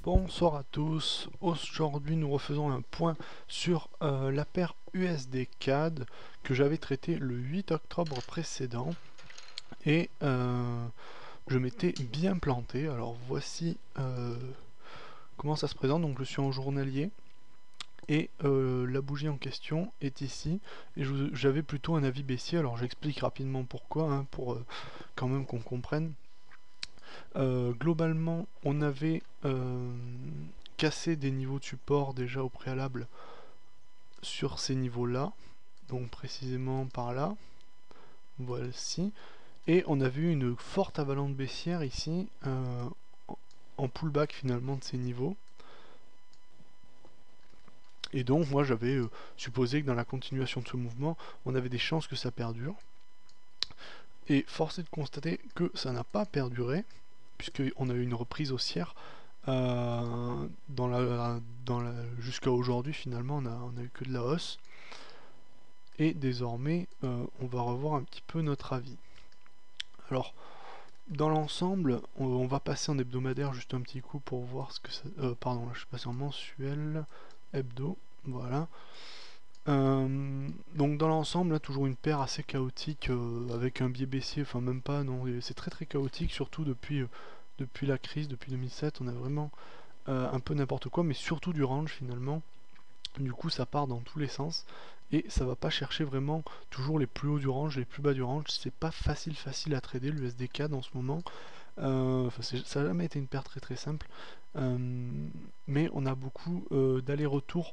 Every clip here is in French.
Bonsoir à tous, aujourd'hui nous refaisons un point sur la paire USD CAD que j'avais traité le 8 octobre précédent et je m'étais bien planté. Alors voici comment ça se présente. Donc je suis en journalier et la bougie en question est ici et j'avais plutôt un avis baissier. Alors j'explique rapidement pourquoi, hein, pour quand même qu'on comprenne. Globalement on avait cassé des niveaux de support déjà au préalable sur ces niveaux là, donc précisément par là, voici, et on a vu une forte avalanche baissière ici en pullback finalement de ces niveaux, et donc moi j'avais supposé que dans la continuation de ce mouvement on avait des chances que ça perdure, et force est de constater que ça n'a pas perduré puisqu'on a eu une reprise haussière jusqu'à aujourd'hui. Finalement on a eu que de la hausse, et désormais on va revoir un petit peu notre avis. Alors dans l'ensemble on va passer en hebdomadaire juste un petit coup pour voir ce que ça... pardon, là je suis passé en mensuel, hebdo, voilà. Donc dans l'ensemble là toujours une paire assez chaotique avec un biais baissier, enfin même pas, non, c'est très très chaotique, surtout depuis la crise, depuis 2007 on a vraiment un peu n'importe quoi, mais surtout du range finalement. Du coup ça part dans tous les sens et ça va pas chercher vraiment toujours les plus hauts du range, les plus bas du range. C'est pas facile à trader l'USD-CAD en ce moment. Ça n'a jamais été une paire très très simple, mais on a beaucoup d'allers-retours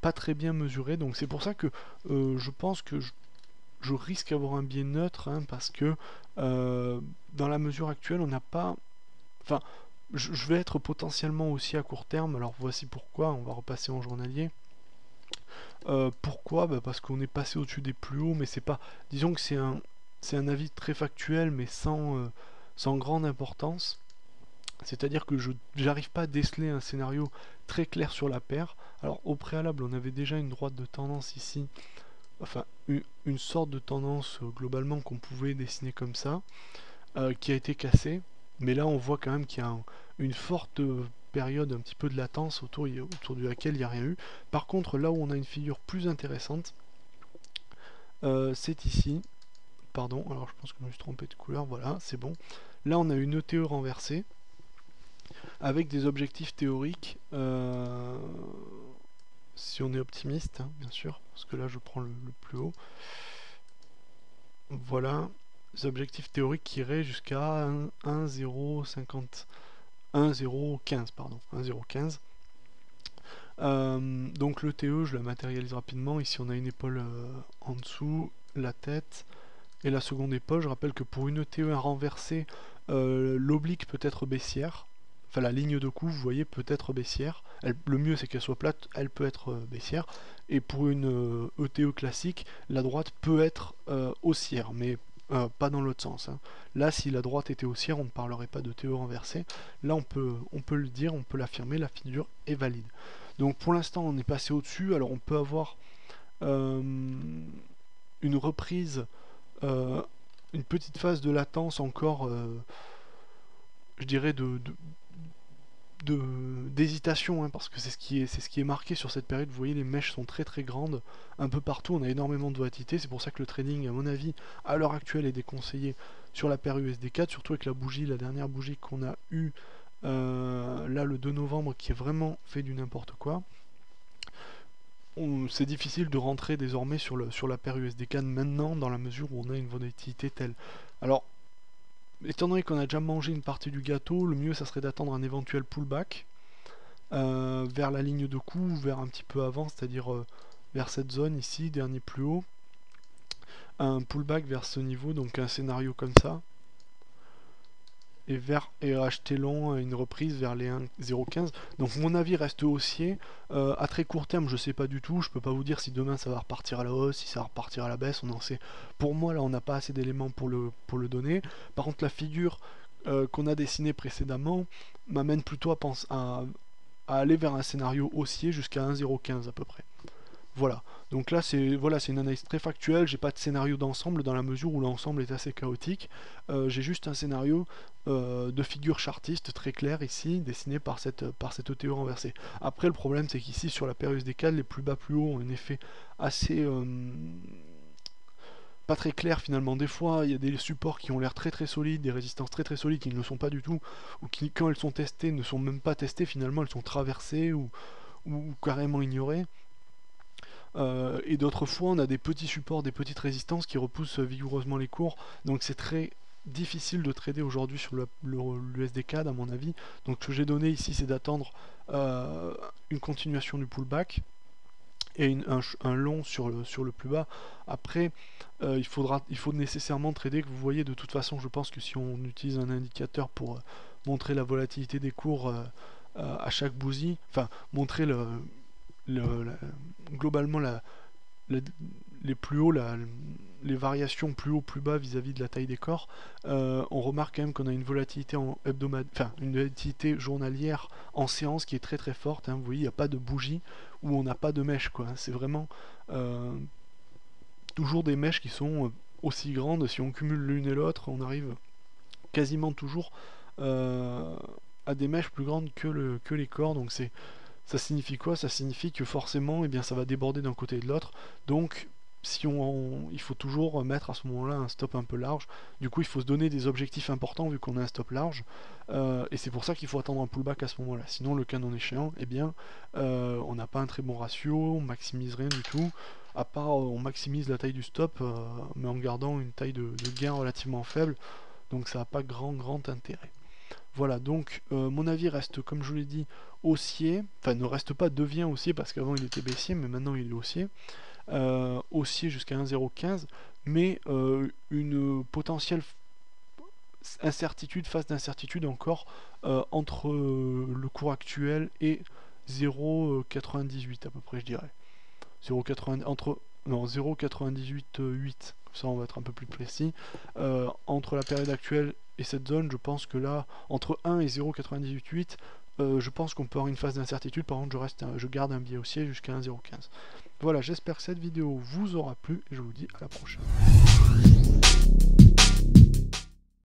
pas très bien mesurés, donc c'est pour ça que je pense que je risque d'avoir un biais neutre, hein, parce que dans la mesure actuelle on n'a pas... Enfin, je vais être potentiellement aussi à court terme, alors voici pourquoi, on va repasser en journalier. Pourquoi? Parce qu'on est passé au-dessus des plus hauts, mais c'est pas... Disons que c'est un avis très factuel, mais sans grande importance. C'est-à-dire que je n'arrive pas à déceler un scénario très clair sur la paire. Alors au préalable, on avait déjà une droite de tendance ici, enfin une sorte de tendance globalement qu'on pouvait dessiner comme ça, qui a été cassée. Mais là, on voit quand même qu'il y a une forte période un petit peu de latence autour de laquelle il n'y a rien eu. Par contre, là où on a une figure plus intéressante, c'est ici. Pardon, alors je pense que je me suis trompé de couleur, voilà, c'est bon. Là, on a une ETE renversée, avec des objectifs théoriques, si on est optimiste, hein, bien sûr, parce que là, je prends le plus haut. Voilà, des objectifs théoriques qui iraient jusqu'à 1,050... 1,015, pardon, 1,015. Donc le TE, je la matérialise rapidement. Ici, on a une épaule en dessous, la tête, et la seconde épaule. Je rappelle que pour une TE renversée, l'oblique peut être baissière. Enfin, la ligne de coup, vous voyez, peut être baissière. Le mieux, c'est qu'elle soit plate, elle peut être baissière. Et pour une ETE classique, la droite peut être haussière, mais pas dans l'autre sens, hein. Là, si la droite était haussière, on ne parlerait pas de TE renversée. Là, on peut le dire, on peut l'affirmer, la figure est valide. Donc pour l'instant, on est passé au-dessus. Alors on peut avoir une reprise, une petite phase de latence encore, je dirais d'hésitation, hein, parce que c'est ce qui est marqué sur cette période. Vous voyez, les mèches sont très très grandes un peu partout, on a énormément de volatilité. C'est pour ça que le trading, à mon avis, à l'heure actuelle est déconseillé sur la paire USD-CAD, surtout avec la bougie, la dernière bougie qu'on a eue là le 2 novembre, qui est vraiment fait du n'importe quoi. C'est difficile de rentrer désormais sur la paire USD-CAD maintenant, dans la mesure où on a une volatilité telle. Alors, étant donné qu'on a déjà mangé une partie du gâteau, le mieux ça serait d'attendre un éventuel pullback vers la ligne de coup, vers un petit peu avant, c'est-à-dire vers cette zone ici, dernier plus haut. Un pullback vers ce niveau, donc un scénario comme ça. Et acheter long, une reprise vers les 1,015. Donc mon avis reste haussier. À très court terme, je sais pas du tout. Je peux pas vous dire si demain ça va repartir à la hausse, si ça va repartir à la baisse. On en sait. Pour moi, là, on n'a pas assez d'éléments pour le donner. Par contre, la figure qu'on a dessinée précédemment m'amène plutôt à aller vers un scénario haussier jusqu'à 1,015 à peu près. Voilà, donc là c'est une analyse très factuelle, j'ai pas de scénario d'ensemble dans la mesure où l'ensemble est assez chaotique. J'ai juste un scénario de figure chartiste très clair ici, dessiné par cette ETO renversée. Après le problème c'est qu'ici sur la période les plus bas plus haut ont un effet assez pas très clair finalement. Des fois il y a des supports qui ont l'air très très solides, des résistances très très solides qui ne le sont pas du tout, ou qui quand elles sont testées ne sont même pas testées finalement, elles sont traversées ou carrément ignorées. Et d'autres fois, on a des petits supports, des petites résistances qui repoussent vigoureusement les cours. Donc c'est très difficile de trader aujourd'hui sur l'USD-CAD à mon avis. Donc ce que j'ai donné ici, c'est d'attendre une continuation du pullback et un long sur le plus bas. Après, il faut nécessairement trader, que vous voyez de toute façon, je pense que si on utilise un indicateur pour montrer la volatilité des cours à chaque bougie, enfin montrer globalement la- les plus hauts, les variations plus haut plus bas vis-à-vis de la taille des corps, on remarque quand même qu'on a une volatilité en hebdomadaire, enfin une volatilité journalière en séance qui est très très forte, hein. Vous voyez, il n'y a pas de bougie où on n'a pas de mèche, quoi, hein. C'est vraiment toujours des mèches qui sont aussi grandes. Si on cumule l'une et l'autre, on arrive quasiment toujours à des mèches plus grandes que les corps. Donc ça signifie quoi? Ça signifie que forcément, eh bien, ça va déborder d'un côté et de l'autre. Donc, il faut toujours mettre à ce moment-là un stop un peu large. Du coup, il faut se donner des objectifs importants vu qu'on a un stop large. Et c'est pour ça qu'il faut attendre un pullback à ce moment-là. Sinon, le cas non échéant, eh bien, on n'a pas un très bon ratio, on maximise rien du tout. À part, on maximise la taille du stop, mais en gardant une taille de gain relativement faible. Donc, ça n'a pas grand intérêt. Voilà, donc mon avis reste, comme je vous l'ai dit, haussier. Enfin, ne reste pas, devient haussier parce qu'avant il était baissier, mais maintenant il est haussier. Haussier jusqu'à 1,015, mais une potentielle incertitude, phase d'incertitude encore entre le cours actuel et 0,98 à peu près, je dirais. 0,80 entre non 0,98,8, ça on va être un peu plus précis. Entre la période actuelle et cette zone, je pense que là, entre 1 et 0,98,8, je pense qu'on peut avoir une phase d'incertitude. Par contre, je garde un biais haussier jusqu'à 1,015. Voilà, j'espère que cette vidéo vous aura plu et je vous dis à la prochaine.